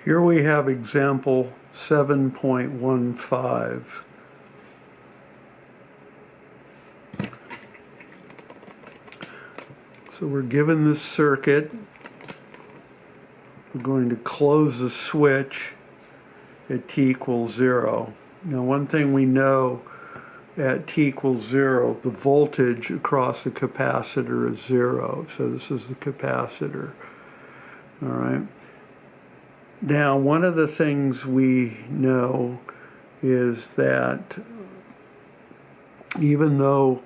Here we have example 7.15. So we're given this circuit. We're going to close the switch at t equals 0. Now, one thing we know at t equals 0, the voltage across the capacitor is 0. So this is the capacitor. All right. Now, one of the things we know is that even though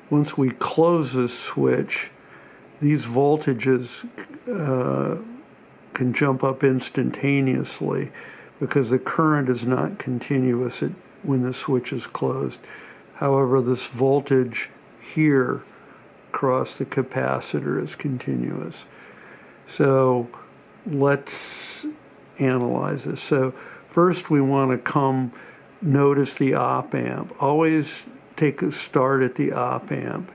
once we close this switch, these voltages can jump up instantaneously because the current is not continuous when the switch is closed. However, this voltage here across the capacitor is continuous. So let's analyze this. So first we want to notice the op amp. Always take a start at the op amp.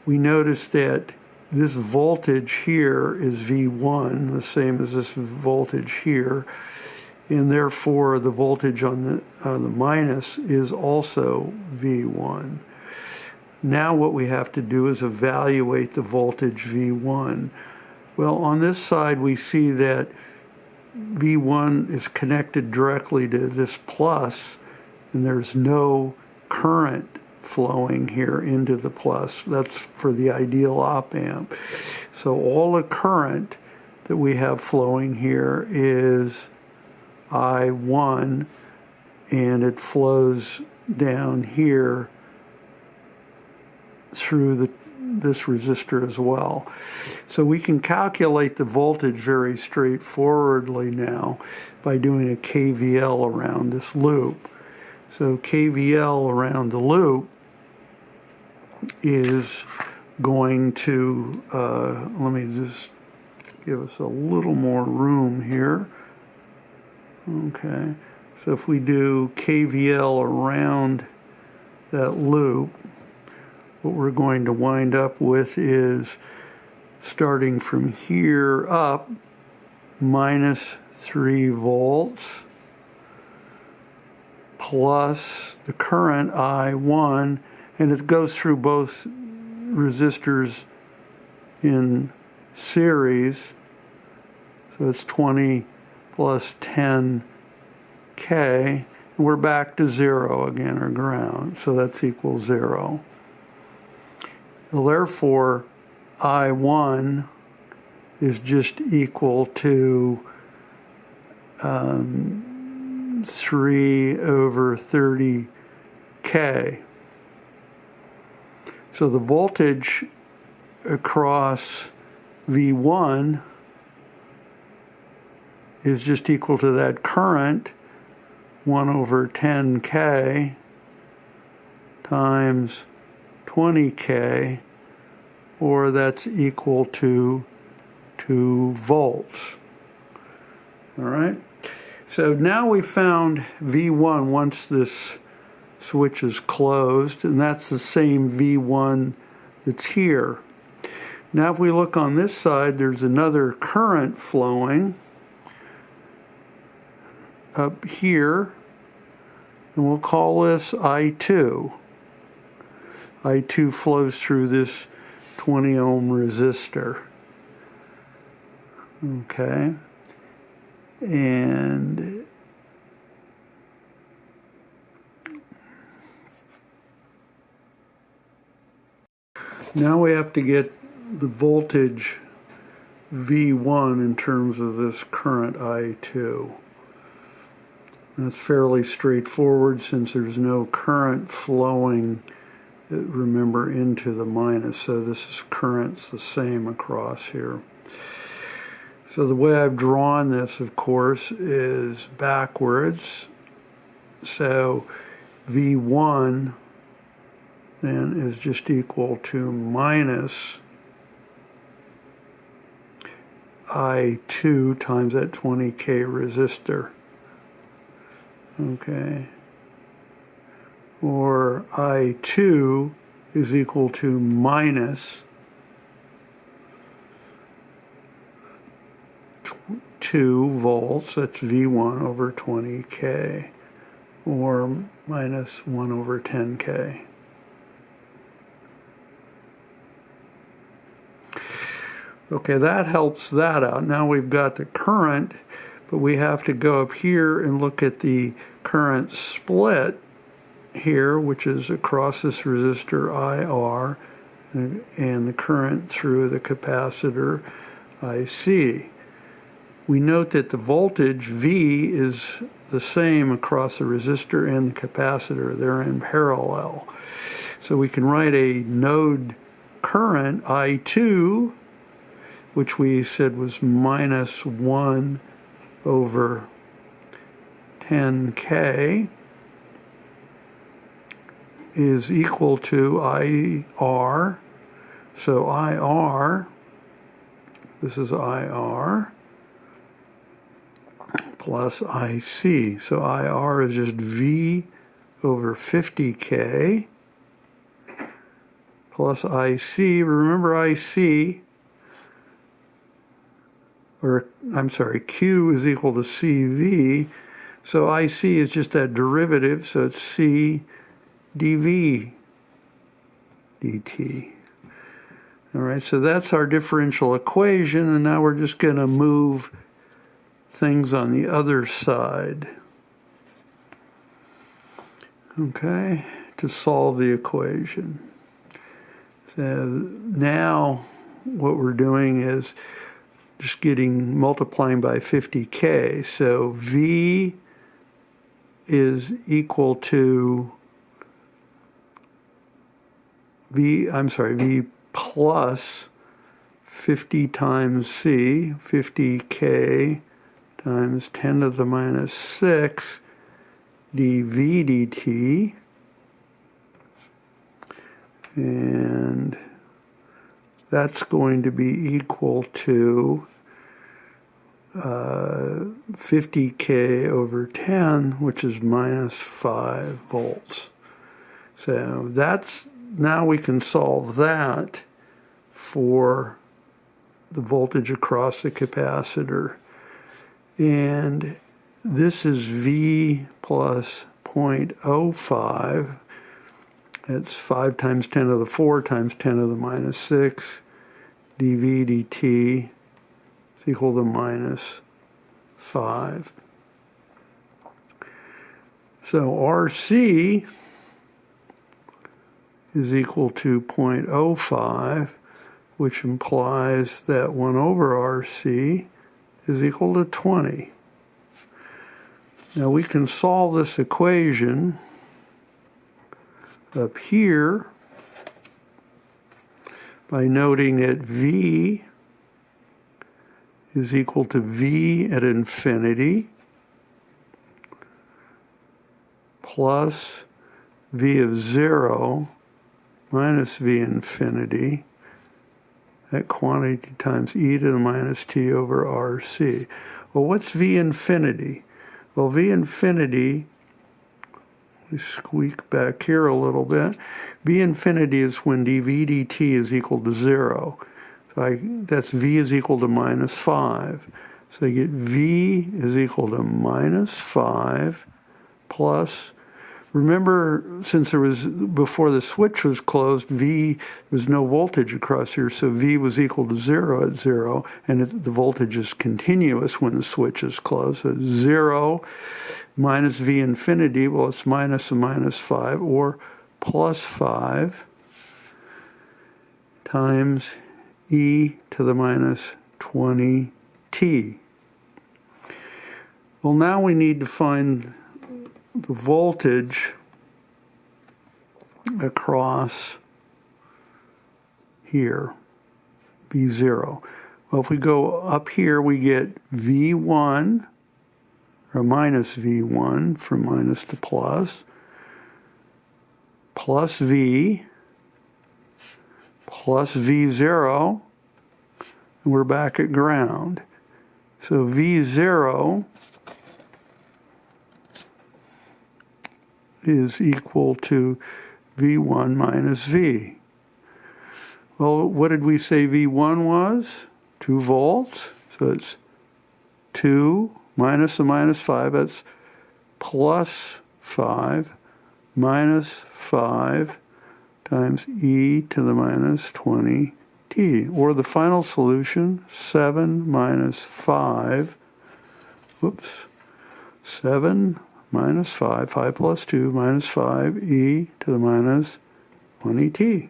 We notice that this voltage here is V1, the same as this voltage here, and therefore the voltage on the minus is also V1. Now what we have to do is evaluate the voltage V1. Well, on this side we see that V1 is connected directly to this plus, and there's no current flowing here into the plus. That's for the ideal op amp. So all the current that we have flowing here is I1, and it flows down here through this resistor as well. So we can calculate the voltage very straightforwardly now by doing a KVL around this loop. So KVL around the loop is going to, let me just give us a little more room here. Okay, so if we do KVL around that loop, what we're going to wind up with is, starting from here up, minus 3 volts plus the current I1, and it goes through both resistors in series, so it's 20 plus 10K, and we're back to 0 again, or ground, so that's equals 0. Therefore, I1 is just equal to 3 over 30K. So the voltage across V1 is just equal to that current, 1 over 10K times 20K, or that's equal to 2 volts. All right? So now we found V1 once this switch is closed, and that's the same V1 that's here. Now if we look on this side, there's another current flowing up here, and we'll call this I2. I2 flows through this 20 ohm resistor. Okay. And now we have to get the voltage V1 in terms of this current I2. That's fairly straightforward since there's no current flowing, remember, into the minus, so this is current's the same across here. So the way I've drawn this, of course, is backwards. So V1 then is just equal to minus I2 times that 20K resistor. Okay. Or I2 is equal to minus 2 2 volts, that's V1 over 20K, or minus 1 over 10K. Okay, that helps that out. Now we've got the current, but we have to go up here and look at the current split here, which is across this resistor IR, and the current through the capacitor IC. We note that the voltage V is the same across the resistor and the capacitor. They're in parallel. So we can write a node current I2, which we said was minus 1 over 10K, is equal to IR. So IR, this is IR, plus IC. So IR is just V over 50K plus IC. Remember IC, or I'm sorry, Q is equal to CV. So IC is just that derivative, so it's C dV dt. All right, so that's our differential equation, and now we're just going to move things on the other side, okay, to solve the equation. So now what we're doing is just multiplying by 50K. So V is equal to V plus 50 times C, 50K times 10 to the minus 6 dV dt, and that's going to be equal to 50K over 10, which is minus 5 volts. So now we can solve that for the voltage across the capacitor. And this is V plus 0.05. That's 5 times 10 to the 4 times 10 to the minus 6 dV dt is equal to minus 5. So RC is equal to 0.05, which implies that 1 over RC is equal to 20. Now we can solve this equation up here by noting that V is equal to V at infinity plus V of 0 minus V infinity at quantity times e to the minus t over RC. Well, what's V infinity? Well, V infinity, we squeak back here a little bit. V infinity is when dV dt is equal to 0. So that's V is equal to minus 5. So you get V is equal to minus 5 plus, remember, since there was, before the switch was closed, there was no voltage across here, so V was equal to 0 at 0, and the voltage is continuous when the switch is closed. So 0 minus V infinity, well, it's minus a minus 5, or plus 5 times e to the minus 20t. Well, now we need to find the voltage across here, V0. Well, if we go up here, we get V1, or minus V1, from minus to plus V, plus V0, and we're back at ground. So V0 is equal to V1 minus V. Well, what did we say V1 was? 2 volts. So it's 2 minus the minus 5, that's plus 5 minus 5 times e to the minus 20t. Or the final solution, 7 minus 5, 7 minus 5, 5 plus 2 minus 5, e to the minus 20t.